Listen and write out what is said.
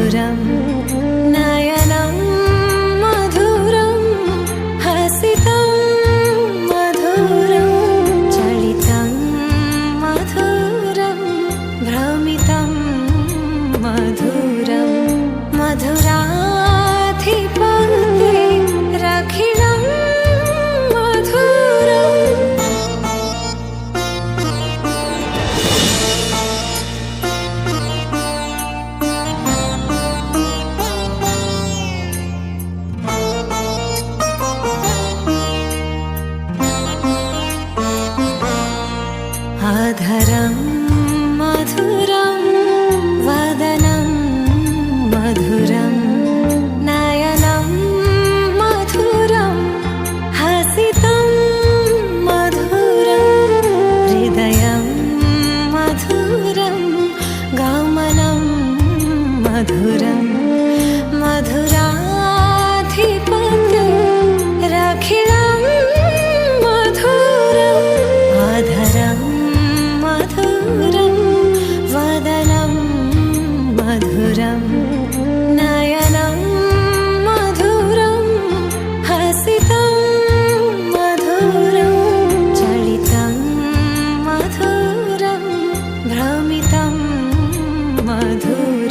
मधुरं नयनं मधुरं हसितं मधुरं चलितं मधुरं भ्रमितं मधुरं मधुराधिपते रखिलं अधरं मधुरं वदनं मधुरं नयनं मधुरं हसितं मधुरं हृदयं मधुरं गमनं मधुरं मधुराधिपते रखिलं मधुरम् अधरं मधुरं वदनं मधुरं